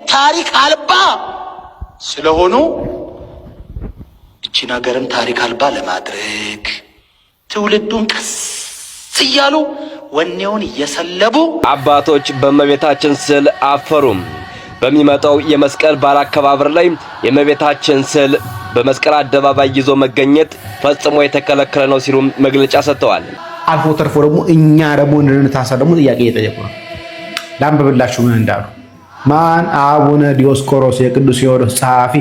ታሪክ አልባ ስለሆኑ እቺ ነገርም ታሪክ አልባ ለማድረግ ትውልዱን ቀስ እያሉ ወኔውን እየሰለቡ አባቶች በእመቤታችን ስዕል አፈሩም። በሚመጣው የመስቀል በዓል አከባበር ላይ የእመቤታችን ስዕል በመስቀል አደባባይ ይዞ መገኘት ፈጽሞ የተከለከለ ነው ሲሉ መግለጫ ሰጥተዋል። አልፎ ተርፎ ደግሞ እኛ ደግሞ እንድንታሰር ደግሞ ጥያቄ እየጠየቁ ነው። ላንብብላችሁ ምን እንዳሉ። ማን? አቡነ ዲዮስቆሮስ የቅዱስ ሲኖዶስ ጸሐፊ።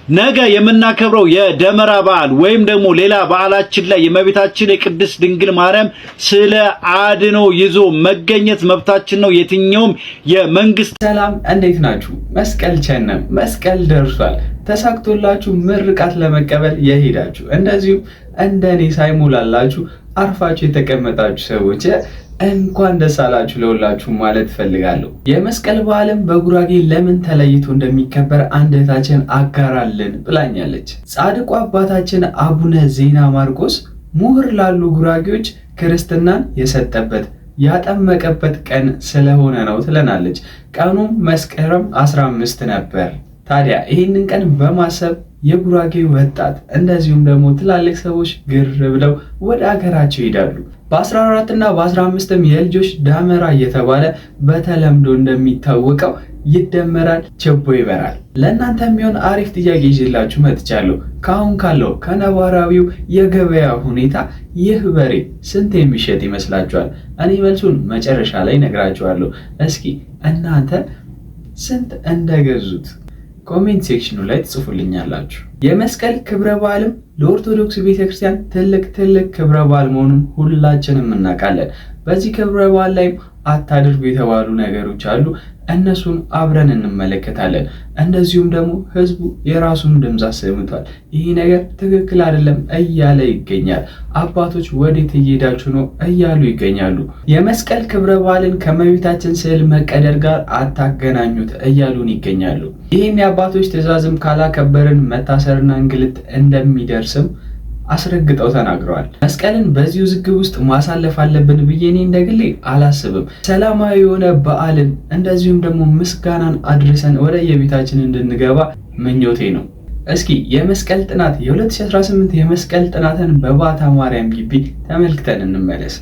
ነገ የምናከብረው የደመራ በዓል ወይም ደግሞ ሌላ በዓላችን ላይ የእመቤታችን የቅድስት ድንግል ማርያም ስለ አድኖ ይዞ መገኘት መብታችን ነው። የትኛውም የመንግስት ሰላም፣ እንዴት ናችሁ? መስቀል ቸነም መስቀል ደርሷል። ተሳክቶላችሁ ምርቃት ለመቀበል የሄዳችሁ እንደዚሁም እንደኔ ሳይሞላላችሁ አርፋችሁ የተቀመጣችሁ ሰዎች እንኳን ደስ አላችሁ ለሁላችሁ ማለት ፈልጋለሁ። የመስቀል በዓልም በጉራጌ ለምን ተለይቶ እንደሚከበር አንድ እህታችን አጋራልን ብላኛለች። ጻድቁ አባታችን አቡነ ዜና ማርቆስ ምሁር ላሉ ጉራጌዎች ክርስትናን የሰጠበት ያጠመቀበት ቀን ስለሆነ ነው ትለናለች። ቀኑም መስከረም 15 ነበር። ታዲያ ይህንን ቀን በማሰብ የጉራጌ ወጣት እንደዚሁም ደግሞ ትላልቅ ሰዎች ግር ብለው ወደ አገራቸው ይሄዳሉ። በ14 እና በ15ም የልጆች ዳመራ እየተባለ በተለምዶ እንደሚታወቀው ይደመራል፣ ችቦ ይበራል። ለእናንተ የሚሆን አሪፍ ጥያቄ ይዤላችሁ መጥቻለሁ። ካሁን ካለው ከነባራዊው የገበያ ሁኔታ ይህ በሬ ስንት የሚሸጥ ይመስላችኋል? እኔ መልሱን መጨረሻ ላይ ነግራችኋለሁ። እስኪ እናንተ ስንት እንደገዙት ኮሜንት ሴክሽኑ ላይ ትጽፉልኛላችሁ። የመስቀል ክብረ በዓልም ለኦርቶዶክስ ቤተክርስቲያን ትልቅ ክብረ በዓል መሆኑን ሁላችንም እናውቃለን። በዚህ ክብረ በዓል ላይም አታድርጉ የተባሉ ነገሮች አሉ። እነሱን አብረን እንመለከታለን። እንደዚሁም ደግሞ ህዝቡ የራሱን ድምፅ አሰምቷል። ይሄ ነገር ትክክል አይደለም እያለ ይገኛል። አባቶች ወዴት እየሄዳችሁ ነው እያሉ ይገኛሉ። የመስቀል ክብረ በዓልን ከእመቤታችን ስዕል መቀደር ጋር አታገናኙት እያሉን ይገኛሉ። ይህን የአባቶች ትዕዛዝም ካላከበርን መታሰርና እንግልት እንደሚደርስም አስረግጠው ተናግረዋል። መስቀልን በዚህ ውዝግብ ውስጥ ማሳለፍ አለብን ብዬ እኔ እንደግሌ አላስብም። ሰላማዊ የሆነ በዓልን እንደዚሁም ደግሞ ምስጋናን አድርሰን ወደ የቤታችን እንድንገባ ምኞቴ ነው። እስኪ የመስቀል ጥናት የ2018 የመስቀል ጥናትን በባታ ማርያም ግቢ ተመልክተን እንመለስ።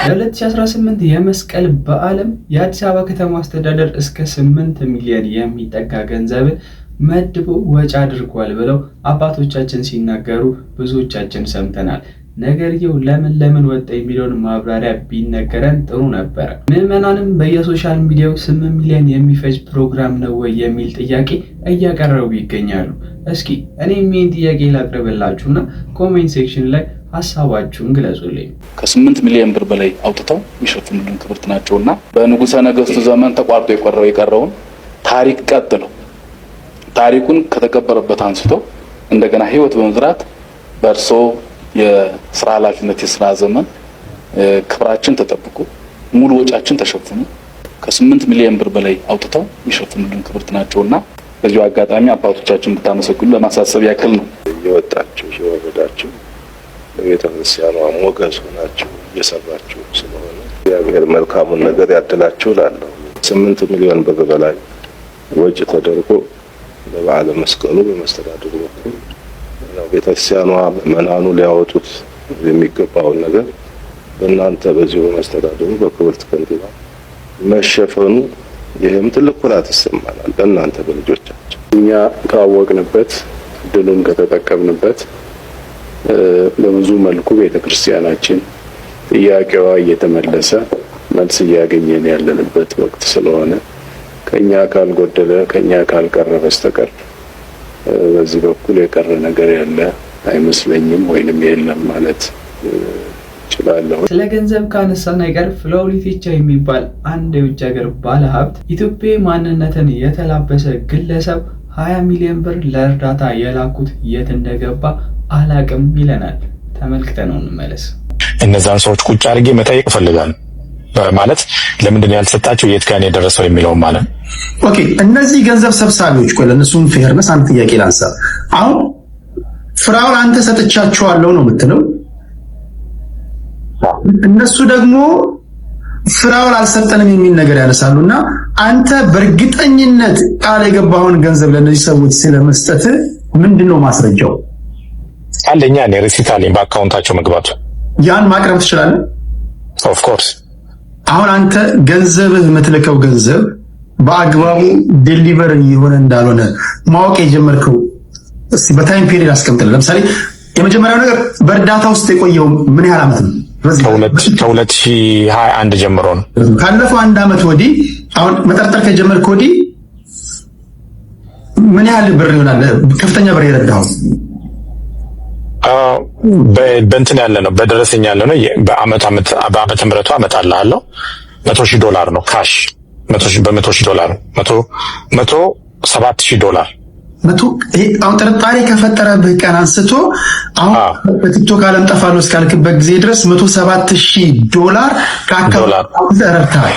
የ2018 የመስቀል በዓልም የአዲስ አበባ ከተማ አስተዳደር እስከ 8 ሚሊዮን የሚጠጋ ገንዘብን መድቦ ወጪ አድርጓል ብለው አባቶቻችን ሲናገሩ ብዙዎቻችን ሰምተናል። ነገርየው ለምን ወጣ የሚለውን ማብራሪያ ቢነገረን ጥሩ ነበር። ምዕመናንም በየሶሻል ሚዲያው 8 ሚሊዮን የሚፈጅ ፕሮግራም ነው ወይ የሚል ጥያቄ እያቀረቡ ይገኛሉ። እስኪ እኔም ይህን ጥያቄ ላቅርብላችሁና ኮሜንት ሴክሽን ላይ ሐሳባችሁን ግለጹልኝ። ከ8 ሚሊዮን ብር በላይ አውጥተው የሚሸፍኑልን ክብርት ናቸውና በንጉሠ ነገሥቱ ዘመን ተቋርጦ የቀረውን ታሪክ ቀጥለው ታሪኩን ከተቀበረበት አንስቶ እንደገና ህይወት በመዝራት በእርሶ የስራ ኃላፊነት የስራ ዘመን ክብራችን ተጠብቆ ሙሉ ወጫችን ተሸፍኖ ከ8 ሚሊዮን ብር በላይ አውጥተው የሚሸፍኑልን ክብርት ናቸውና በዚሁ አጋጣሚ አባቶቻችን ብታመሰግኑ ለማሳሰብ ያክል ነው። የወጣችሁ የወረዳችሁ ለቤተ ክርስቲያኗ ሞገስ ሆናችሁ እየሰራችሁ ስለሆነ እግዚአብሔር መልካሙን ነገር ያድላችሁ እላለሁ። 8 ሚሊዮን ብር በላይ ወጪ ተደርጎ በበዓለ መስቀሉ በመስተዳድሩ በኩል ነው ቤተክርስቲያኗ ምዕመናኑ ሊያወጡት የሚገባውን ነገር በእናንተ በዚሁ መስተዳድሩ በክብርት ከንቲባ መሸፈኑ ይህም ትልቅ ኩራት ይሰማናል። በእናንተ በልጆቻችን እኛ ካወቅንበት ድሉን ከተጠቀምንበት በብዙ መልኩ ቤተክርስቲያናችን ጥያቄዋ እየተመለሰ መልስ እያገኘን ያለንበት ወቅት ስለሆነ ከኛ ካልጎደለ ከኛ ካልቀረ በስተቀር በዚህ በኩል የቀረ ነገር ያለ አይመስለኝም ወይንም የለም ማለት እችላለሁ። ስለ ገንዘብ ካነሳን ነገር ፍላውሊቲቻ የሚባል አንድ የውጭ ሀገር ባለሀብት ኢትዮጵያዊ ማንነትን የተላበሰ ግለሰብ 20 ሚሊዮን ብር ለእርዳታ የላኩት የት እንደገባ አላቅም ይለናል። ተመልክተነው እንመለስ። እነዛን ሰዎች ቁጭ አድርጌ መጠየቅ እፈልጋለሁ። ማለት ለምንድን ያልሰጣቸው የት ጋር ነው የደረሰው የሚለው ማለት ኦኬ። እነዚህ ገንዘብ ሰብሳቢዎች ቆይ ለነሱም ፌርነስ አንተ ጥያቄ ላንሳ። አሁን ፍራውን አንተ ሰጥቻቸዋለሁ ነው የምትለው፣ እነሱ ደግሞ ፍራውን አልሰጠንም የሚል ነገር ያነሳሉና አንተ በእርግጠኝነት ቃል የገባውን ገንዘብ ለነዚህ ሰዎች ስለመስጠት ምንድነው ማስረጃው? አንደኛ እኔ ሪሲት አለኝ በአካውንታቸው መግባቱ። ያን ማቅረብ ትችላለህ? ኦፍ ኮርስ። አሁን አንተ ገንዘብህ የምትልከው ገንዘብ በአግባቡ ዴሊቨር እየሆነ እንዳልሆነ ማወቅ የጀመርከው እስቲ በታይም ፔሪድ አስቀምጥልህ። ለምሳሌ የመጀመሪያው ነገር በእርዳታ ውስጥ የቆየው ምን ያህል ዓመት ነው? ከ2021 ጀምሮ ነው። ካለፈው 1 ዓመት ወዲህ አሁን መጠርጠር ከጀመርክ ወዲህ ምን ያህል ብር ይሆናል ከፍተኛ ብር የረዳኸው? በእንትን ያለ ነው በደረሰኝ ያለ ነው። በዓመተ ምህረቱ አመጣልሃለሁ $100,000 ነው ካሽ $100,000 $107,000 አሁን ጥርጣሬ ከፈጠረብህ ቀን አንስቶ አሁን በቲክቶክ ዓለም ጠፋለሁ እስካልክበት ጊዜ ድረስ $107,000 ከአካውንት ተረድተሃል።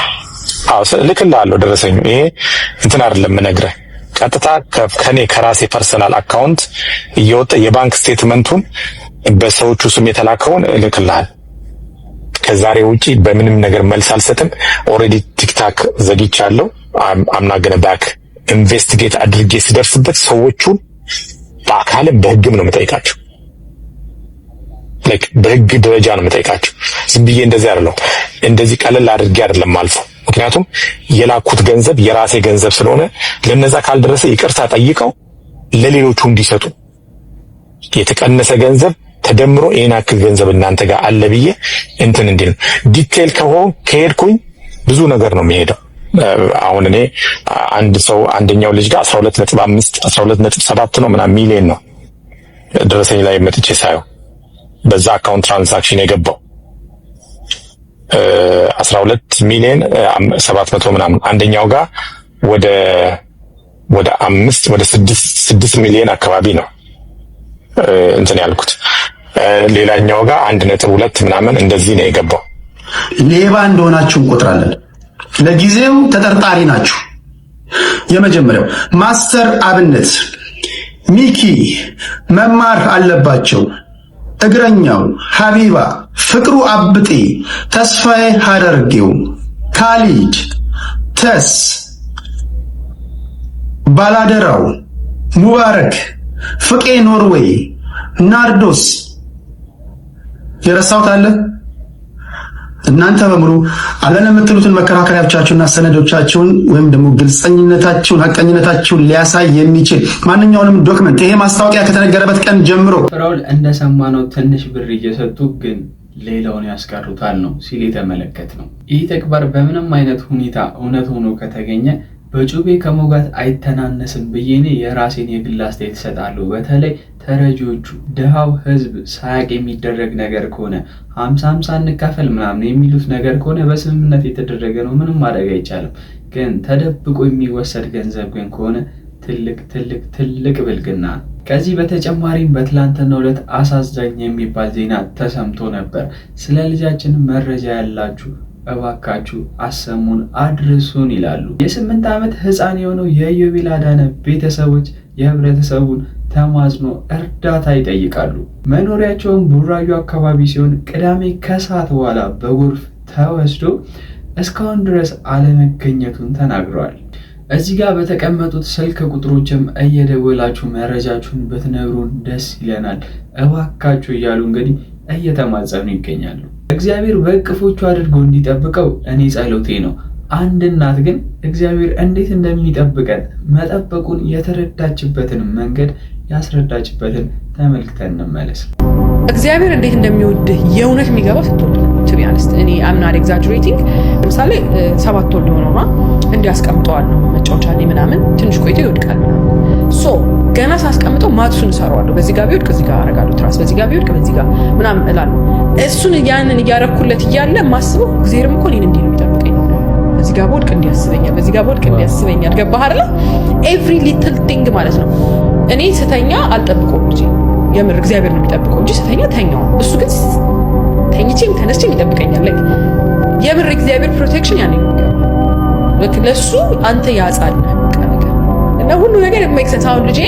ልክልሃለሁ ደረሰኝ። ይሄ እንትን አይደለም የምነግርህ ቀጥታ ከኔ ከራሴ ፐርሰናል አካውንት እየወጣ የባንክ ስቴትመንቱን በሰዎቹ ስም የተላከውን እልክልሃል። ከዛሬ ውጪ በምንም ነገር መልስ አልሰጥም። ኦልሬዲ ቲክታክ ዘግቻለሁ። አምና ገነ ባክ ኢንቨስቲጌት አድርጌ ስደርስበት ሰዎቹን በአካልም በህግም ነው የምጠይቃቸው። በህግ ደረጃ ነው የምጠይቃቸው። ዝም ብዬ እንደዚህ አይደለም፣ እንደዚህ ቀለል አድርጌ አይደለም አልፎ። ምክንያቱም የላኩት ገንዘብ የራሴ ገንዘብ ስለሆነ ለነዛ ካልደረሰ ይቅርታ ጠይቀው ለሌሎቹ እንዲሰጡ የተቀነሰ ገንዘብ ተደምሮ ይሄን አክል ገንዘብ እናንተ ጋር አለ ብዬ እንትን እንዲል ዲቴል ከሄድኩኝ ብዙ ነገር ነው የሚሄደው። አሁን እኔ አንድ ሰው አንደኛው ልጅ ጋር 12.5 12.7 ነው ምናምን ሚሊዮን ነው ደረሰኝ ላይ መጥቼ ሳየው በዛ አካውንት ትራንዛክሽን የገባው 12,700,000 ምናምን። አንደኛው ጋር ወደ 6 ሚሊዮን አካባቢ ነው እንትን ያልኩት። ሌላኛው ጋር 1.2 ምናምን እንደዚህ ነው የገባው። ሌባ እንደሆናችሁ እንቆጥራለን። ለጊዜው ተጠርጣሪ ናችሁ። የመጀመሪያው ማስተር አብነት፣ ሚኪ መማር አለባቸው፣ እግረኛው፣ ሀቢባ፣ ፍቅሩ አብጤ፣ ተስፋዬ ሀደርጌው፣ ካሊድ፣ ተስ፣ ባላደራው፣ ሙባረክ፣ ፍቄ ኖርዌይ፣ ናርዶስ። የረሳሁት አለ? እናንተ በሙሉ አለን የምትሉትን መከራከሪያዎቻችሁና ሰነዶቻችሁን ወይም ደግሞ ግልጸኝነታችሁን ሐቀኝነታችሁን ሊያሳይ የሚችል ማንኛውንም ዶክመንት ይሄ ማስታወቂያ ከተነገረበት ቀን ጀምሮ ፍራኦል እንደሰማነው ትንሽ ብር እየሰጡ ግን ሌላውን ያስቀሩታል ነው ሲል የተመለከት ነው። ይህ ተግባር በምንም አይነት ሁኔታ እውነት ሆኖ ከተገኘ በጩቤ ከሞጋት አይተናነስም ብዬ እኔ የራሴን የግል አስተያየት እሰጣለሁ። በተለይ ተረጂዎቹ ድሃው ህዝብ ሳያቅ የሚደረግ ነገር ከሆነ 50-50 እንካፈል ምናምን የሚሉት ነገር ከሆነ በስምምነት የተደረገ ነው፣ ምንም ማድረግ አይቻልም። ግን ተደብቆ የሚወሰድ ገንዘብ ግን ከሆነ ትልቅ ብልግና ነው። ከዚህ በተጨማሪም በትላንትናው ዕለት አሳዛኝ የሚባል ዜና ተሰምቶ ነበር። ስለ ልጃችን መረጃ ያላችሁ እባካችሁ አሰሙን አድርሱን ይላሉ። የ8 ዓመት ህፃን የሆነው የኢዮቤል አዳነ ቤተሰቦች የህብረተሰቡን ተማጽኖ እርዳታ ይጠይቃሉ። መኖሪያቸውን ቡራዩ አካባቢ ሲሆን ቅዳሜ ከሰዓት በኋላ በጎርፍ ተወስዶ እስካሁን ድረስ አለመገኘቱን ተናግረዋል። እዚህ ጋር በተቀመጡት ስልክ ቁጥሮችም እየደወላችሁ መረጃችሁን ብትነግሩን ደስ ይለናል እባካችሁ እያሉ እንግዲህ እየተማጸኑ ይገኛሉ። እግዚአብሔር በእቅፎቹ አድርጎ እንዲጠብቀው እኔ ጸሎቴ ነው። አንድ እናት ግን እግዚአብሔር እንዴት እንደሚጠብቀን መጠበቁን የተረዳችበትን መንገድ ያስረዳችበትን ተመልክተን እንመለስ። እግዚአብሔር እንዴት እንደሚወድህ የእውነት የሚገባው ስትወልድ ነው። to be honest እኔ I'm not exaggerating። ለምሳሌ 7 ወር ሆኖና እንዲያስቀምጠዋል ነው መጫወቻ ላይ ምናምን ትንሽ ቆይቶ ይወድቃል ምናምን ሶ ገና ሳስቀምጠው ማትሱን ሰራዋለሁ። በዚህ ጋር ቢወድቅ እዚህ ጋር አረጋለሁ፣ ትራስ በዚህ ጋር ቢወድቅ በዚህ ጋር ምናምን እላለሁ። እሱን ያንን እያረኩለት እያለ ማስበው እግዚአብሔርም እኮ እኔን እንዲህ ነው የሚጠብቀኝ። በዚህ ጋር ወድቅ እንዲያስበኛል፣ በዚህ ጋር ወድቅ እንዲያስበኛል። ገባህ አይደል? ኤቭሪ ሊትል ቲንግ ማለት ነው። እኔ ስተኛ አልጠብቀውም እንጂ የምር እግዚአብሔር ነው የሚጠብቀው እንጂ ስተኛ ተኛው። እሱ ግን ተኝቼም ተነስቼም ይጠብቀኛል። ላይክ የምር እግዚአብሔር ፕሮቴክሽን ያኔ ነው ልክ ለሱ አንተ ያጻል እና ሁሉ ነገር ሜክ ሴንስ። አሁን ልጄ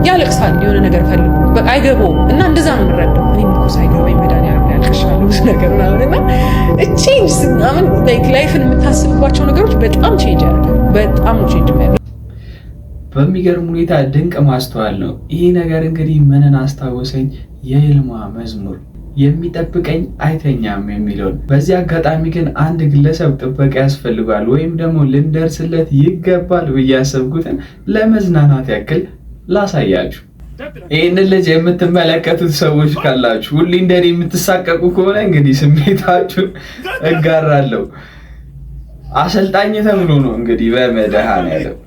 ያለቅሳል የሆነ ነገር ፈልጎ በቃ አይገባውም እና እንደዛ ነው የምንረዳው። እኔም እኮ ሳይገባኝ መድኃኒዓለም ያልቅሻለሁ ብዙ ነገር ምናምን እና ቼንጅ ምናምን ላይክ ላይፍን የምታስብባቸው ነገሮች በጣም ቼንጅ ያደርጋል። በጣም ቼንጅ ያደርጋል። በሚገርም ሁኔታ ድንቅ ማስተዋል ነው። ይሄ ነገር እንግዲህ ምንን አስታወሰኝ? የይልማ መዝሙር የሚጠብቀኝ አይተኛም የሚለውን። በዚህ አጋጣሚ ግን አንድ ግለሰብ ጥበቃ ያስፈልጋል ወይም ደግሞ ልንደርስለት ይገባል ብዬ ያሰብኩትን ለመዝናናት ያክል ላሳያችሁ። ይህንን ልጅ የምትመለከቱት ሰዎች ካላችሁ ሁሌ እንደኔ የምትሳቀቁ ከሆነ እንግዲህ ስሜታችሁን እጋራለሁ። አሰልጣኝ ተብሎ ነው እንግዲህ በመድኃኔዓለም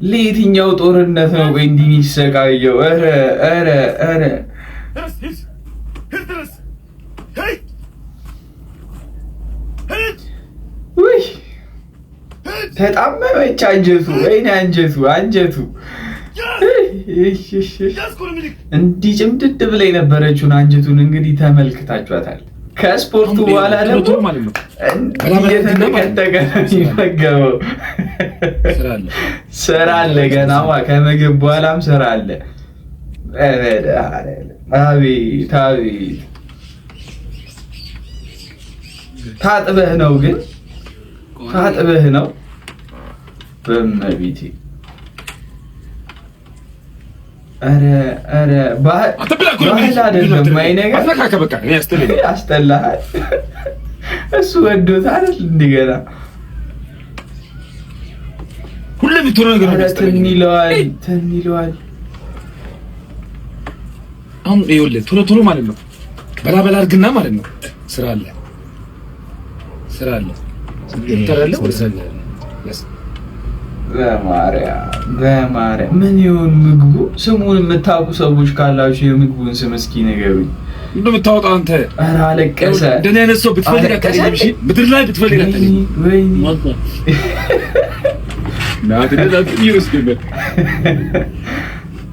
ለየትኛው ጦርነት ነው ወይ እንዲህ የሚሰቃየው? ኧረ ውይ ተጣመመች አንጀቱ። ወይኔ አንጀቱ እንዲህ ጭምድድ ብላ የነበረችውን አንጀቱን እንግዲህ ተመልክታችኋታል። ከስፖርቱ በኋላ ደግሞ እየተነቀጠቀ የሚመገበው ስራ አለ ገናማ። ከምግብ በኋላም ስራ አለ። አቤት ታጥበህ ነው ግን ታጥበህ ነው በመቤቴ። ኧረ ባህል አይደለም አይ ነገር ያስጠላሃል። እሱ ወዶታል እንደገና ሁሌም ትሮ ነገር ተንይለዋል። አሁን ይኸውልህ ቶሎ ማለት ነው በላበላ አድርግና ማለት ነው ስራ አለ ተረለ ወሰለ በማርያም ምን ይሁን ምግቡ? ስሙን የምታውቁ ሰዎች ካላችሁ የምግቡን ስም እስኪ ንገሩኝ። እንደምታወጣው አንተ ኧረ አለቀሰ። እንደኔ አይነት ሰው ብትፈልግ አታገኝም። እሺ ምድር ላይ ብትፈልግ አታገኝም። ወይኔ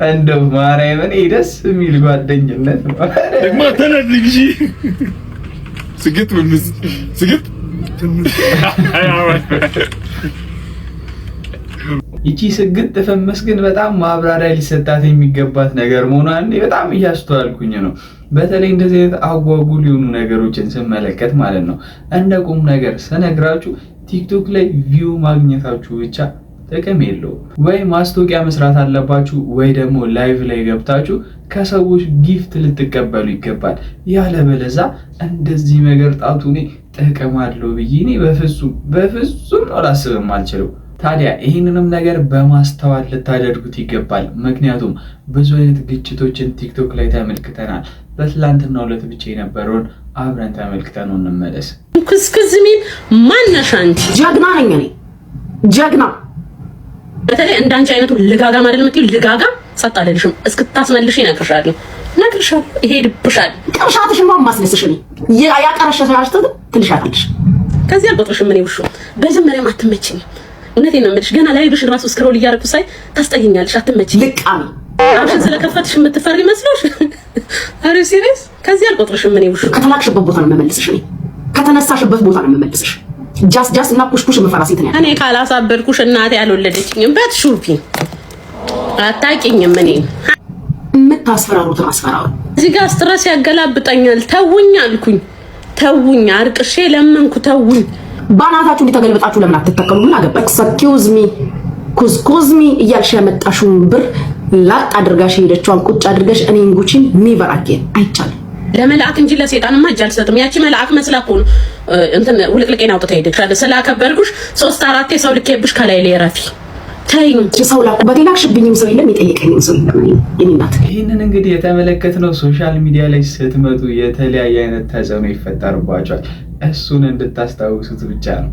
እንደው ማርያምን ደስ የሚል ጓደኝነት ነው። ደግሞ ተነድልኝ እሺ ስግጥ ይቺ ስግጥ ተፈመስ ግን በጣም ማብራሪያ ሊሰጣት የሚገባት ነገር መሆኗን በጣም እያስተዋልኩኝ ነው። በተለይ እንደዚህ አይነት አጓጉል የሆኑ ነገሮችን ስመለከት ማለት ነው። እንደ ቁም ነገር ስነግራችሁ ቲክቶክ ላይ ቪው ማግኘታችሁ ብቻ ጥቅም የለውም። ወይ ማስታወቂያ መስራት አለባችሁ ወይ ደግሞ ላይቭ ላይ ገብታችሁ ከሰዎች ጊፍት ልትቀበሉ ይገባል። ያለበለዛ እንደዚህ መገርጣቱ እኔ ጥቅም አለው ብዬ እኔ በፍጹም አላስብም አልችልም። ታዲያ ይህንንም ነገር በማስተዋል ልታደርጉት ይገባል። ምክንያቱም ብዙ አይነት ግጭቶችን ቲክቶክ ላይ ተመልክተናል። በትላንትናው ዕለት ብቻ የነበረውን አብረን ተመልክተነው እንመለስ። ክስክዝሚን ማነሽ አንቺ? ጀግና ነኝ እኔ ጀግና። በተለይ እንዳንቺ አይነቱ ልጋጋ ማለት ነው። ልጋጋ ሰጣለልሽም እስክታስመልሽ ይነክርሻለሁ ይሄድብሻል። ቅርሻትሽማ ማስነስሽ ነው ያቀረሸሻሽተ ትልሻታለሽ። ከዚህ አልቆጥርሽም። እኔ ውሹ በመጀመሪያም አትመችኝ። እውነቴን ነው የምልሽ። ገና ላይ ብሽን ራሱ ስክሮል እያደረኩ ሳይ ታስጠይኛለሽ። አትመችኝ። ልቃሚ አብሽን ስለከፈትሽ የምትፈሪ መስሎሽ? አረ ሲሪየስ። ከዚህ አልቆጥርሽም። እኔ ውሹ ከተላክሽበት ቦታ ነው የምመልስሽ። እኔ ከተነሳሽበት ቦታ ነው የምመልስሽ። ጃስ እና ኩሽኩሽ መፈራስ ይተኛ። እኔ ካላሳበድኩሽ እናቴ ያልወለደችኝም በትሹፊ አታውቂኝም። እኔ የምታስፈራሩትን አስፈራሩ። እዚህ ጋር ስትረስ ያገላብጠኛል። ተውኝ አልኩኝ። ተውኝ አርቅሼ ለምንኩ ተውኝ ባናታችሁ እንዲተገልበጣችሁ ለምን አትተከሉ ምን አገባ ኤክስኪውዝ ሚ ኩዝኩዝሚ እያልሽ ያመጣሽውን ብር ላጥ አድርጋሽ ሄደችዋን ቁጭ አድርገሽ እኔን ጉቺን ኔቨር አጌን አይቻልም ለመላእክ እንጂ ለሰይጣንማ እጅ አልሰጥም ያቺ መላእክ መስላኩ እንትን ውልቅልቄን አውጥታ ሄደች ስላከበርኩሽ 3-4 ሰው ልኬብሽ ከላይ ለረፊ ታይኑ ሰው ላኩበት ላክሽብኝም ሰው የለም የጠየቀኝም ሰው የለም የኔናት ይሄንን እንግዲህ የተመለከትነው ሶሻል ሚዲያ ላይ ስትመጡ የተለያየ አይነት ተጽዕኖ ይፈጠርባቸዋል እሱን እንድታስታውሱት ብቻ ነው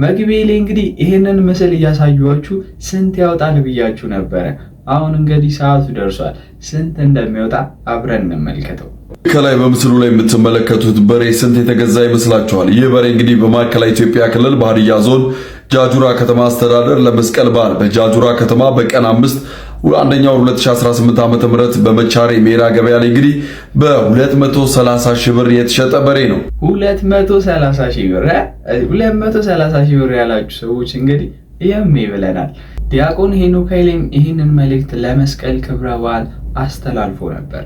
መግቢያ ላይ እንግዲህ ይሄንን ምስል እያሳዩዋችሁ ስንት ያወጣል ብያችሁ ነበር አሁን እንግዲህ ሰዓቱ ደርሷል ስንት እንደሚወጣ አብረን እንመልከተው ከላይ በምስሉ ላይ የምትመለከቱት በሬ ስንት የተገዛ ይመስላችኋል ይህ በሬ እንግዲህ በማዕከላዊ ኢትዮጵያ ክልል በሀዲያ ዞን ጃጁራ ከተማ አስተዳደር ለመስቀል በዓል በጃጁራ ከተማ በቀን 5 አንደኛው 2018 ዓ.ም በመቻሬ ሜራ ገበያ ላይ እንግዲህ በ230 ሺህ ብር የተሸጠ በሬ ነው 230 ሺህ ብር 230 ሺህ ብር ያላችሁ ሰዎች እንግዲህ ይብለናል ዲያቆን ሄኖክ ኃይሌም ይህንን መልእክት ለመስቀል ክብረ በዓል አስተላልፎ ነበር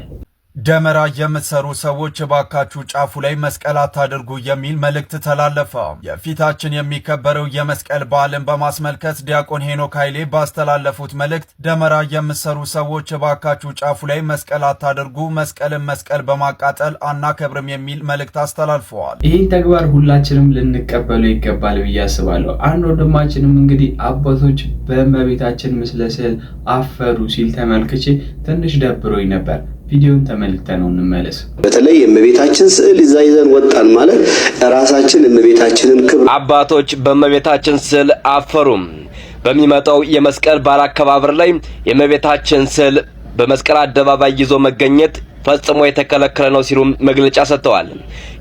ደመራ የምትሰሩ ሰዎች ባካችሁ ጫፉ ላይ መስቀል አታድርጉ የሚል መልእክት ተላለፈ። የፊታችን የሚከበረው የመስቀል በዓልን በማስመልከት ዲያቆን ሄኖክ ኃይሌ ባስተላለፉት መልእክት ደመራ የምትሰሩ ሰዎች ባካችሁ ጫፉ ላይ መስቀል አታድርጉ፣ መስቀልን መስቀል በማቃጠል አናከብርም የሚል መልእክት አስተላልፈዋል። ይህን ተግባር ሁላችንም ልንቀበለው ይገባል ብዬ አስባለሁ። አንድ ወንድማችንም እንግዲህ አባቶች በእመቤታችን ምስለ ስዕል አፈሩ ሲል ተመልክቼ ትንሽ ደብሮኝ ነበር። ቪዲዮን ተመልክተን እንመለስ። በተለይ የእመቤታችን ስዕል ይዘን ወጣን ማለት ራሳችን እመቤታችንን ክብር አባቶች በእመቤታችን ስዕል አፈሩም። በሚመጣው የመስቀል በዓል አከባበር ላይ የእመቤታችን ስዕል በመስቀል አደባባይ ይዞ መገኘት ፈጽሞ የተከለከለ ነው ሲሉ መግለጫ ሰጥተዋል።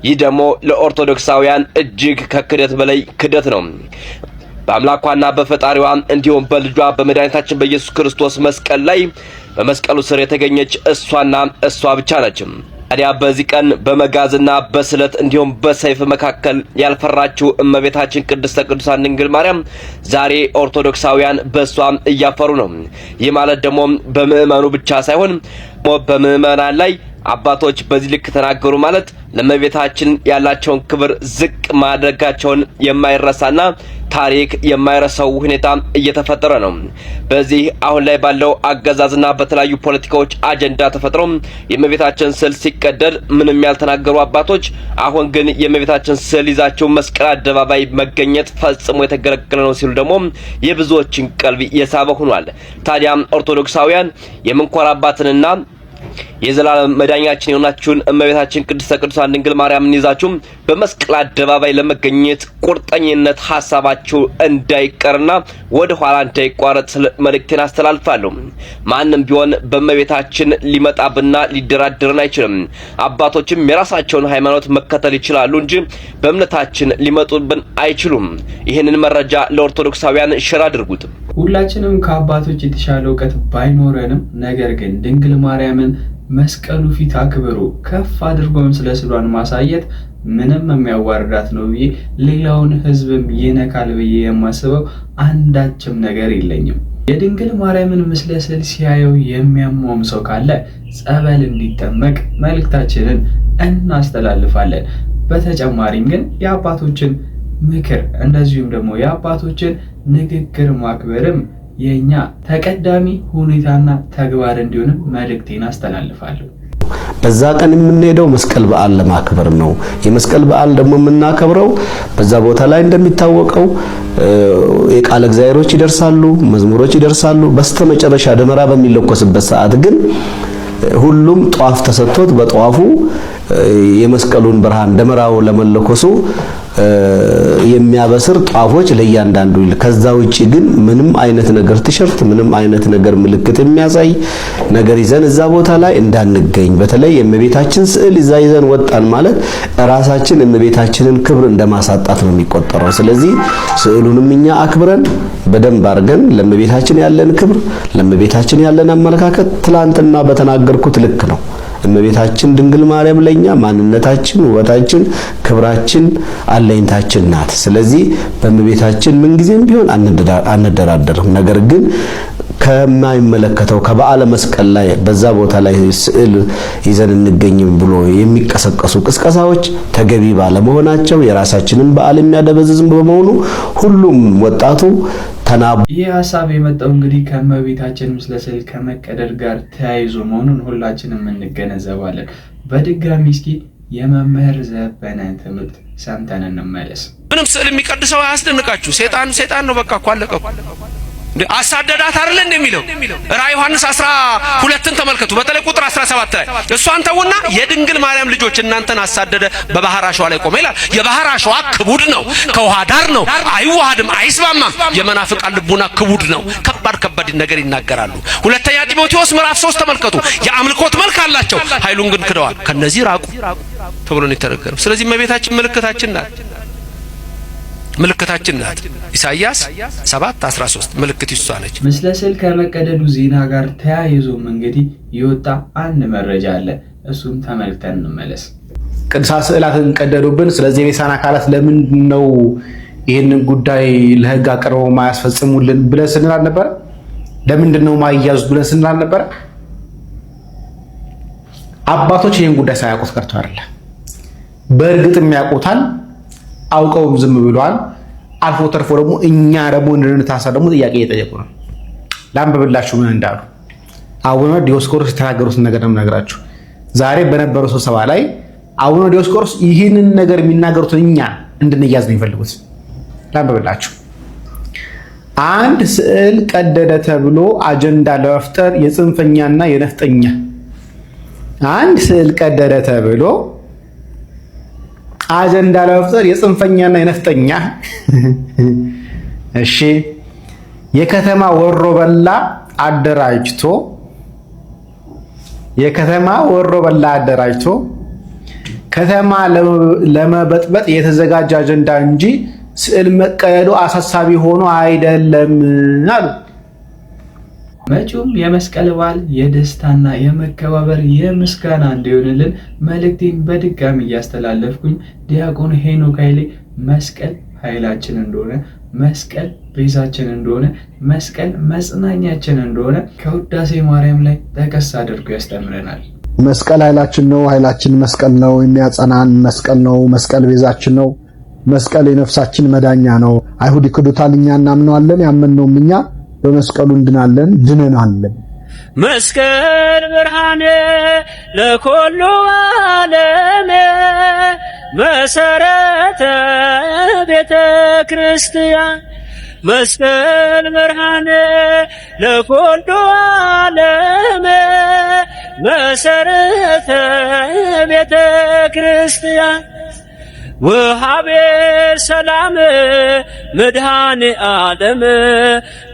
ይህ ደግሞ ለኦርቶዶክሳውያን እጅግ ከክደት በላይ ክደት ነው። በአምላኳና በፈጣሪዋ እንዲሁም በልጇ በመድኃኒታችን በኢየሱስ ክርስቶስ መስቀል ላይ በመስቀሉ ስር የተገኘች እሷና እሷ ብቻ ነች። ታዲያ በዚህ ቀን በመጋዝና በስለት እንዲሁም በሰይፍ መካከል ያልፈራችው እመቤታችን ቅድስተ ቅዱሳን ድንግል ማርያም ዛሬ ኦርቶዶክሳውያን በሷ እያፈሩ ነው። ይህ ማለት ደግሞ በምእመኑ ብቻ ሳይሆን በምእመናን ላይ አባቶች በዚህ ልክ ተናገሩ ማለት ለእመቤታችን ያላቸውን ክብር ዝቅ ማድረጋቸውን የማይረሳና ታሪክ የማይረሳው ሁኔታ እየተፈጠረ ነው። በዚህ አሁን ላይ ባለው አገዛዝና በተለያዩ ፖለቲካዎች አጀንዳ ተፈጥሮ የእመቤታችን ስዕል ሲቀደድ ምንም ያልተናገሩ አባቶች አሁን ግን የእመቤታችን ስዕል ይዛቸው መስቀል አደባባይ መገኘት ፈጽሞ የተከለከለ ነው ሲሉ ደግሞ የብዙዎችን ቀልብ የሳበ ሆኗል። ታዲያ ኦርቶዶክሳውያን የምንኮራባትንና የዘላለም መዳኛችን የሆናችሁን እመቤታችን ቅድስተ ቅዱሳን ድንግል ማርያምን ይዛችሁ በመስቀል አደባባይ ለመገኘት ቁርጠኝነት ሐሳባችሁ እንዳይቀርና ወደ ኋላ እንዳይቋረጥ መልእክቴን አስተላልፋለሁ። ማንም ቢሆን በእመቤታችን ሊመጣብና ሊደራደረን አይችልም። አባቶችም የራሳቸውን ሃይማኖት መከተል ይችላሉ እንጂ በእምነታችን ሊመጡብን አይችሉም። ይህንን መረጃ ለኦርቶዶክሳውያን ሼር አድርጉት። ሁላችንም ከአባቶች የተሻለ ዕውቀት ባይኖረንም ነገር ግን ድንግል ማርያምን መስቀሉ ፊት አክብሩ ከፍ አድርጎ ምስለ ስዕሏን ማሳየት ምንም የሚያዋርዳት ነው ብዬ ሌላውን ህዝብም ይነካል ብዬ የማስበው አንዳችም ነገር የለኝም። የድንግል ማርያምን ምስለ ስዕል ሲያየው የሚያመው ሰው ካለ ጸበል እንዲጠመቅ መልእክታችንን እናስተላልፋለን። በተጨማሪም ግን የአባቶችን ምክር እንደዚሁም ደግሞ የአባቶችን ንግግር ማክበርም የኛ ተቀዳሚ ሁኔታና ተግባር እንዲሆን መልእክቴን አስተላልፋለሁ። በዛ ቀን የምንሄደው መስቀል በዓል ለማክበር ነው። የመስቀል በዓል ደግሞ የምናከብረው በዛ ቦታ ላይ እንደሚታወቀው የቃለ እግዚአብሔሮች ይደርሳሉ፣ መዝሙሮች ይደርሳሉ። በስተመጨረሻ ደመራ በሚለኮስበት ሰዓት ግን ሁሉም ጧፍ ተሰጥቶት በጧፉ የመስቀሉን ብርሃን ደመራው ለመለኮሱ የሚያበስር ጧፎች ለእያንዳንዱ ከዛ ውጪ ግን ምንም አይነት ነገር ቲሸርት ምንም አይነት ነገር ምልክት የሚያሳይ ነገር ይዘን እዛ ቦታ ላይ እንዳንገኝ። በተለይ የእመቤታችን ስዕል ይዘን ወጣን ማለት ራሳችን የእመቤታችንን ክብር እንደማሳጣት ነው የሚቆጠረው። ስለዚህ ስዕሉንም እኛ አክብረን በደንብ አድርገን ለእመቤታችን ያለን ክብር ለእመቤታችን ያለን አመለካከት ትላንትና በተናገርኩት ልክ ነው። እመቤታችን ድንግል ማርያም ለኛ ማንነታችን፣ ውበታችን፣ ክብራችን፣ አለኝታችን ናት። ስለዚህ በእመቤታችን ምን ጊዜም ቢሆን አንደራደርም። ነገር ግን ከማይመለከተው ከበዓለ መስቀል ላይ በዛ ቦታ ላይ ስዕል ይዘን እንገኝም ብሎ የሚቀሰቀሱ ቅስቀሳዎች ተገቢ ባለመሆናቸው የራሳችንን በዓል የሚያደበዝዝ በመሆኑ ሁሉም ወጣቱ ይህ ሀሳብ የመጣው እንግዲህ ከእመቤታችን ምስለ ስዕል ከመቀደድ ጋር ተያይዞ መሆኑን ሁላችንም እንገነዘባለን። በድጋሚ እስኪ የመምህር ዘበነ ትምህርት ሰምተን እንመለስ። ምንም ስዕል የሚቀድሰው አያስደንቃችሁ። ሴጣን ነው በቃ ኳለቀ አሳደዳት አይደል እንደሚለው ራዕይ ዮሐንስ 12ን ተመልከቱ። በተለይ ቁጥር 17 ላይ እሷን ተውና የድንግል ማርያም ልጆች እናንተን አሳደደ በባህር አሸዋ ላይ ቆመ ይላል። የባህር አሸዋ ክቡድ ነው፣ ከውሃ ዳር ነው፣ አይዋሃድም፣ አይስማማም። የመናፍቃን ልቡና ክቡድ ነው፣ ከባድ ነገር ይናገራሉ። ሁለተኛ ጢሞቴዎስ ምዕራፍ 3 ተመልከቱ። የአምልኮት መልክ አላቸው፣ ኃይሉን ግን ክደዋል። ከነዚህ ራቁ ተብሎ ነው የተነገረው። ስለዚህ እመቤታችን ምልክታችን ናት። ኢሳይያስ 7:13 ምልክት ይሷ ነች። ምስለ ስዕል ከመቀደዱ ዜና ጋር ተያይዞም እንግዲህ የወጣ አንድ መረጃ አለ። እሱም ተመልክተን እንመለስ። ቅዱሳት ስዕላትን ቀደዱብን። ስለዚህ የቤሳን አካላት ለምን ነው ይህንን ጉዳይ ለህግ አቅርበው ማያስፈጽሙልን ብለን ስንል አልነበረ? ለምንድን ነው ማያዙት ብለን ስንል አልነበረ? አባቶች ይህን ጉዳይ ሳያውቁት ቀርቶ አይደለም። በእርግጥም ያውቁታል፣ አውቀውም ዝም ብለዋል። አልፎ ተርፎ ደግሞ እኛ ደግሞ እንድንታሰር ደግሞ ጥያቄ እየጠየቁ ነው። ላንብብላችሁ ምን እንዳሉ። አቡነ ዲዮስቆሮስ የተናገሩትን ነገር ነው የምነግራችሁ። ዛሬ በነበረው ስብሰባ ላይ አቡነ ዲዮስቆሮስ ይህንን ነገር የሚናገሩትን እኛ እንድንያዝ ነው የሚፈልጉት። ላንብብላችሁ። አንድ ስዕል ቀደደ ተብሎ አጀንዳ ለመፍጠር የጽንፈኛና የነፍጠኛ አንድ ስዕል ቀደደ ተብሎ አጀንዳ ለመፍጠር የጽንፈኛና የነፍጠኛ እሺ የከተማ ወሮበላ አደራጅቶ ከተማ ለመበጥበጥ የተዘጋጀ አጀንዳ እንጂ ስዕል መቀደዱ አሳሳቢ ሆኖ አይደለም አሉ። መጪውም የመስቀል በዓል የደስታና የመከባበር የምስጋና እንዲሆንልን መልእክቴን በድጋሚ እያስተላለፍኩኝ ዲያቆን ሄኖክ ኃይሌ መስቀል ኃይላችን እንደሆነ፣ መስቀል ቤዛችን እንደሆነ፣ መስቀል መጽናኛችን እንደሆነ ከውዳሴ ማርያም ላይ ጠቀስ አድርጎ ያስተምረናል። መስቀል ኃይላችን ነው፣ ኃይላችን መስቀል ነው፣ የሚያጸናን መስቀል ነው፣ መስቀል ቤዛችን ነው፣ መስቀል የነፍሳችን መዳኛ ነው። አይሁድ ይክዱታል፣ እኛ እናምነዋለን፣ ያመንነውም እኛ በመስቀሉ እንድናለን፣ ድነናለን። መስቀል ብርሃነ ለኩሉ ዓለም መሰረተ ቤተ ክርስቲያን መስቀል ብርሃነ ለኩሉ ዓለም መሰረተ ቤተ ክርስቲያን ወሃቤ ሰላም መድኃኔ ዓለም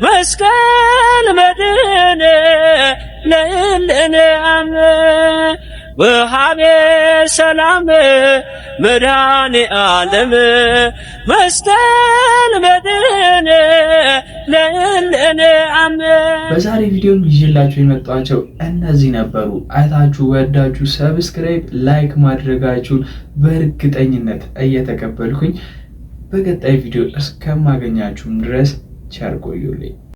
መስቀል መድኃኔ ለእለነ አም ወሃቤ ሰላም መድኃኔ ዓለም መስቀል መድኃኔ ለእለነ አም። በዛሬ ቪዲዮም ይዤላችሁ የመጣኋቸው እነዚህ ነበሩ። አይታችሁ ወዳችሁ ሰብስክራይብ፣ ላይክ ማድረጋችሁን በእርግጠኝነት እየተቀበልኩኝ በቀጣይ ቪዲዮ እስከማገኛችሁም ድረስ ቸር ቆዩልኝ።